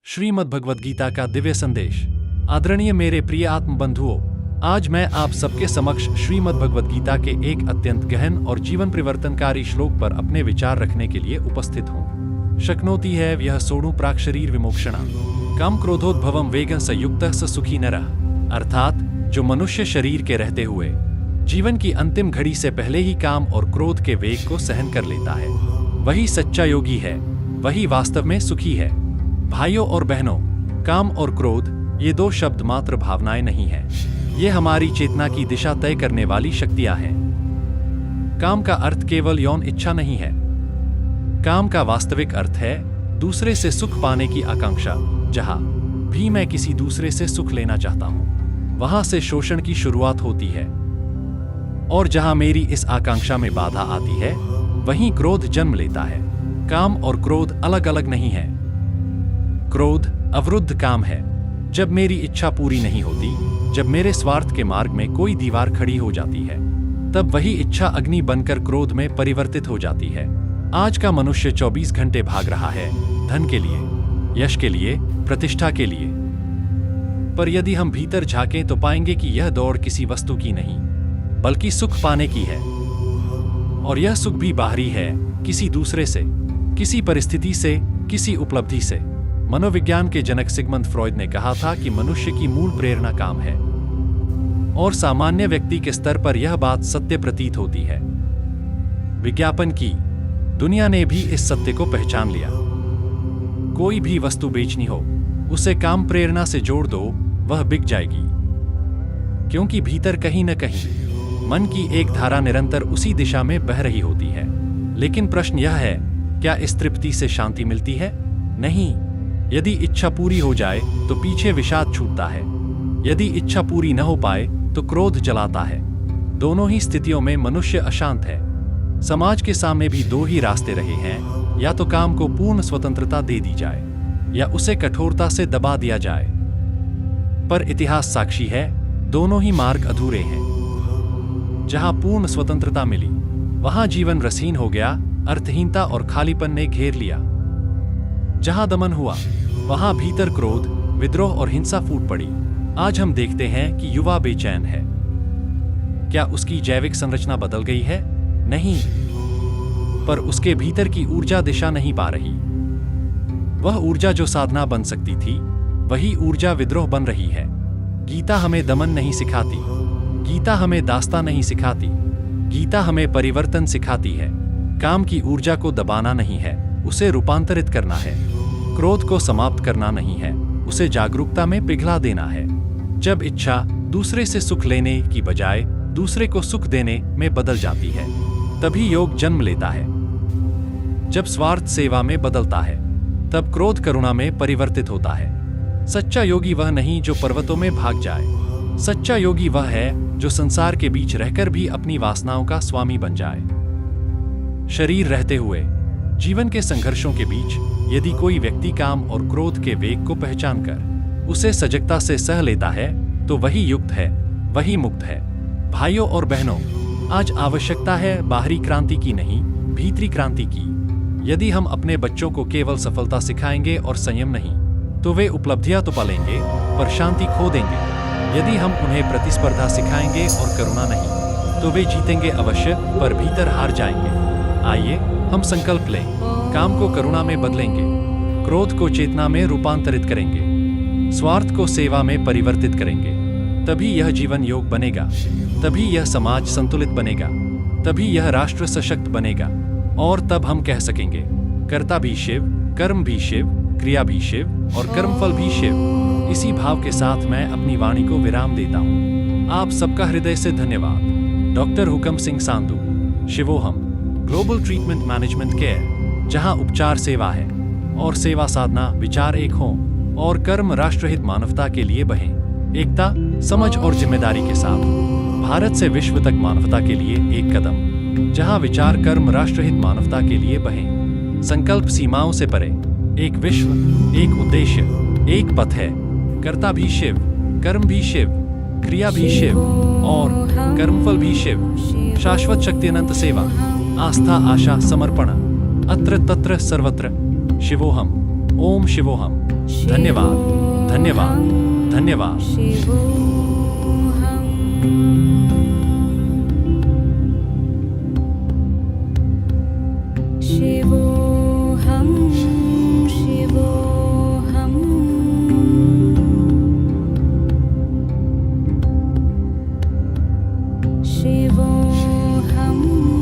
श्रीमद् भगवद गीता का दिव्य संदेश। आदरणीय मेरे प्रिय आत्मबंधुओं, आज मैं आप सबके समक्ष श्रीमद् भगवद गीता के एक अत्यंत गहन और जीवन परिवर्तनकारी श्लोक पर अपने विचार रखने के लिए उपस्थित हूँ। शक्नोति है यह सोणु प्राक शरीर विमोक्षणा काम क्रोधोद्भवम वेगं संयुक्तः स सुखी नरः। अर्थात जो मनुष्य शरीर के रहते हुए जीवन की अंतिम घड़ी से पहले ही काम और क्रोध के वेग को सहन कर लेता है, वही सच्चा योगी है, वही वास्तव में सुखी है। भाइयों और बहनों, काम और क्रोध ये दो शब्द मात्र भावनाएं नहीं हैं, ये हमारी चेतना की दिशा तय करने वाली शक्तियां हैं। काम का अर्थ केवल यौन इच्छा नहीं है। काम का वास्तविक अर्थ है दूसरे से सुख पाने की आकांक्षा। जहां भी मैं किसी दूसरे से सुख लेना चाहता हूं, वहां से शोषण की शुरुआत होती है, और जहां मेरी इस आकांक्षा में बाधा आती है, वहीं क्रोध जन्म लेता है। काम और क्रोध अलग अलग नहीं है। क्रोध अवरुद्ध काम है। जब मेरी इच्छा पूरी नहीं होती, जब मेरे स्वार्थ के मार्ग में कोई दीवार खड़ी हो जाती है, तब वही इच्छा अग्नि बनकर क्रोध में परिवर्तित हो जाती है। आज का मनुष्य 24 घंटे भाग रहा है धन के लिए, यश के लिए, प्रतिष्ठा के लिए। पर यदि हम भीतर झांकें तो पाएंगे कि यह दौड़ किसी वस्तु की नहीं, बल्कि सुख पाने की है। और यह सुख भी बाहरी है, किसी दूसरे से, किसी परिस्थिति से, किसी उपलब्धि से। मनोविज्ञान के जनक सिगमंड फ्रॉयड ने कहा था कि मनुष्य की मूल प्रेरणा काम है, और सामान्य व्यक्ति के स्तर पर यह बात सत्य प्रतीत होती है। विज्ञापन की दुनिया ने भी इस सत्य को पहचान लिया। कोई भी वस्तु बेचनी हो, उसे काम प्रेरणा से जोड़ दो, वह बिक जाएगी। क्योंकि भीतर कहीं न कहीं मन की एक धारा निरंतर उसी दिशा में बह रही होती है। लेकिन प्रश्न यह है, क्या इस तृप्ति से शांति मिलती है? नहीं। यदि इच्छा पूरी हो जाए तो पीछे विषाद छूटता है। यदि इच्छा पूरी न हो पाए तो क्रोध जलाता है। दोनों ही स्थितियों में मनुष्य अशांत है। समाज के सामने भी दो ही रास्ते रहे हैं, या तो काम को पूर्ण स्वतंत्रता दे दी जाए, या उसे कठोरता से दबा दिया जाए। पर इतिहास साक्षी है, दोनों ही मार्ग अधूरे हैं। जहां पूर्ण स्वतंत्रता मिली, वहां जीवन रसहीन हो गया, अर्थहीनता और खालीपन ने घेर लिया। जहां दमन हुआ, वहां भीतर क्रोध, विद्रोह और हिंसा फूट पड़ी। आज हम देखते हैं कि युवा बेचैन है। क्या उसकी जैविक संरचना बदल गई है? नहीं, पर उसके भीतर की ऊर्जा दिशा नहीं पा रही। वह ऊर्जा जो साधना बन सकती थी, वही ऊर्जा विद्रोह बन रही है। गीता हमें दमन नहीं सिखाती, गीता हमें दास्ता नहीं सिखाती, गीता हमें परिवर्तन सिखाती है। काम की ऊर्जा को दबाना नहीं है, उसे रूपांतरित करना है। क्रोध को समाप्त करना नहीं है, उसे जागरूकता में पिघला देना है। जब इच्छा दूसरे से सुख लेने की बजाय दूसरे को सुख देने में बदल जाती है, तभी योग जन्म लेता है। जब स्वार्थ सेवा में बदलता है, तब क्रोध करुणा में परिवर्तित होता है। सच्चा योगी वह नहीं जो पर्वतों में भाग जाए। सच्चा योगी वह है जो संसार के बीच रहकर भी अपनी वासनाओं का स्वामी बन जाए। शरीर रहते हुए जीवन के संघर्षों के बीच यदि कोई व्यक्ति काम और क्रोध के वेग को पहचान कर उसे सजगता से सह लेता है, तो वही युक्त है, वही मुक्त है। भाइयों और बहनों, आज आवश्यकता है बाहरी क्रांति की नहीं, भीतरी क्रांति की। यदि हम अपने बच्चों को केवल सफलता सिखाएंगे और संयम नहीं, तो वे उपलब्धियां तो पालेंगे पर शांति खो देंगे। यदि हम उन्हें प्रतिस्पर्धा सिखाएंगे और करुणा नहीं, तो वे जीतेंगे अवश्य पर भीतर हार जाएंगे। आइए हम संकल्प लें, काम को करुणा में बदलेंगे, क्रोध को चेतना में रूपांतरित करेंगे, स्वार्थ को सेवा में परिवर्तित करेंगे। तभी यह जीवन योग बनेगा, तभी यह समाज संतुलित बनेगा, तभी यह राष्ट्र सशक्त बनेगा। और तब हम कह सकेंगे, कर्ता भी शिव, कर्म भी शिव, क्रिया भी शिव और कर्मफल भी शिव। इसी भाव के साथ मैं अपनी वाणी को विराम देता हूँ। आप सबका हृदय से धन्यवाद। Doctor Hukam Singh Sandhu, Shivoham, global treatment management care, जहां उपचार सेवा है और सेवा साधना विचार एक हों और कर्म राष्ट्रहित मानवता के लिए बहें। एकता, समझ और जिम्मेदारी के साथ भारत से विश्व तक मानवता के लिए एक कदम, जहां विचार कर्म राष्ट्रहित मानवता के लिए बहें। संकल्प सीमाओं से परे, एक विश्व, एक उद्देश्य, एक पथ है। कर्ता भी शिव, कर्म भी शिव, क्रिया भी शिव और कर्मफल भी शिव। शाश्वत शक्ति अनंत सेवा, आस्था, आशा, समर्पण, अत्र तत्र सर्वत्र शिवोहम। ओम शिवोहम। धन्यवाद, धन्यवाद, धन्यवाद। शिवोऽहं शिवोऽहं शिवोऽहं